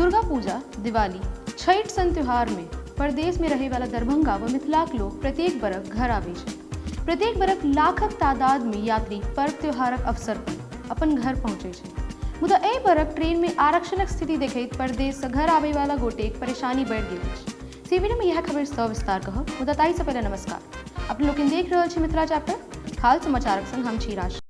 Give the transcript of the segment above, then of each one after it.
दुर्गा पूजा, दिवाली, छठ सन त्योहार में परदेश में रहे वाला दरभंगा व मिथिलाक लोग प्रत्येक बरख घर आवे छे। प्रत्येक बरख लाखक तादाद में यात्री पर्व त्योहारक अवसर पर अपन घर पहुंचे छे। मुदा एहि बरख ट्रेन में आरक्षणक स्थिति देखैत परदेश से घर आवे वाला गोटेक परेशानी बढ़ गेल अछि। सीवीडी में यह खबर सविस्तार कहब, मुदा ताहि से पहले नमस्कार। अपन लोग देख रहल छी मिथिला चैप्टर। हाल समाचारक संग हम छी राशि।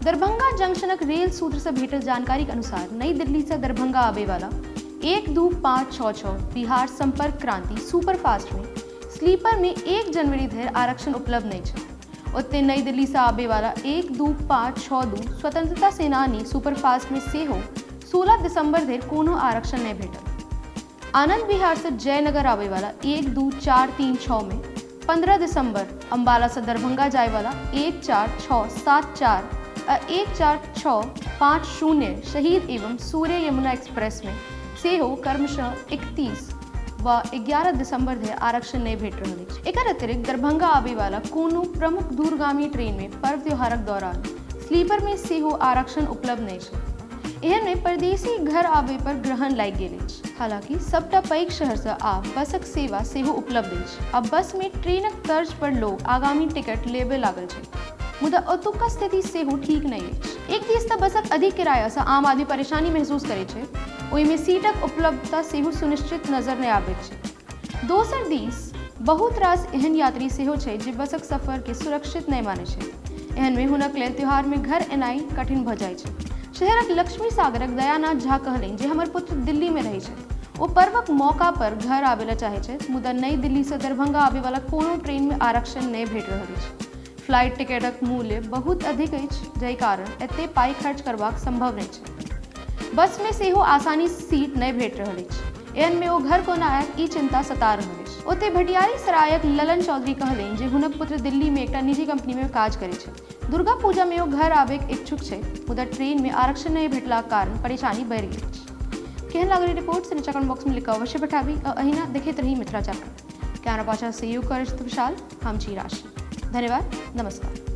दरभंगा जंक्शनक रेल सूत्र से भेटल जानकारी के अनुसार नई दिल्ली से दरभंगा आवे वाला 12566 बिहार संपर्क क्रांति सुपरफास्ट में स्लीपर में 1 जनवरी धरि आरक्षण उपलब्ध नहीं है। ओते नई दिल्ली से आवे वाला 12562 स्वतंत्रता सेनानी सुपरफास्ट में सेहो 16 दिसंबर धरि कोनो आरक्षण नहीं भेटल। आनंद विहार से जयनगर आवे वाला 12436 में 15 दिसंबर, अंबाला से दरभंगा जाए वाला 14674 और 14650 शहीद एवं सूर्य यमुना एक्सप्रेस में सेहो क्रमशः 31 व 11 दिसंबर धरि आरक्षण नहीं भेट रहल अछि। एकर अतिरिक्त दरभंगा आवे वाला कोनो प्रमुख दूरगामी ट्रेन में पर्व त्योहारक दौरान स्लीपर में सेहो आरक्षण उपलब्ध नहीं छै। एहन में परदेसी घर आवे पर ग्रहण लागि गेल अछि। हालांकि सबटा पैघ शहर से आब बसक सेवा सेहो उपलब्ध अछि। अब बस में ट्रेनक तर्ज पर लोग आगामी टिकट लेबे लागल छै, मुदा ओतुका स्थिति सेहो ठीक नहीं अछि। एक दिस तऽ बसक अधिक किराया से आम आदमी परेशानी महसूस करे छै, ओहिमे सीटक उपलब्धता सेहो सुनिश्चित नजर नहीं आबैत छै। दोसर दिस बहुत रास एहन यात्री सेहो छै जे बसक सफर के सुरक्षित नहीं माने छै। एहन में हुनक लेल त्योहार में घर एनाइ कठिन भ जाय छै। शहरक लक्ष्मी सागरक दयानाथ झा कहलनि जे हमर पुत्र दिल्ली में रहै छै, ओ पर्वक मौका पर घर आबे ला चाहे छै, मुदा नई दिल्ली से दरभंगा आवे वाला कोनो ट्रेन में आरक्षण नहीं भेट रहल अछि। फ्लाइट टिकटक मूल्य बहुत अधिक अछि, जाहि कारण एते पाई खर्च करबाक संभव नहीं छै। बस में सेहो आसानी सीट नहीं भेट रहल अछि। एहन में ओ घर कोना आयत ई चिंता सता रहल अछि। ओते भटियारी सरायक ललन चौधरी कहलनि जे हुनक पुत्र दिल्ली में एकटा निजी कंपनी में काज करे छै। दुर्गा पूजा में ओ घर आबे के इच्छुक छै, मुदा ट्रेन में आरक्षण नहीं भेटलाक कारण परेशानी बढ़ि गेल अछि। केहन लागल रिपोर्ट से नीचा कमेंट बॉक्स में लिख अवश्य पठाबी। अहिना देखैत रही मिथिला चैप्टर। कैमरा पाछा सहयोग करैत विशाल, हम छी राशि। धन्यवाद, नमस्कार।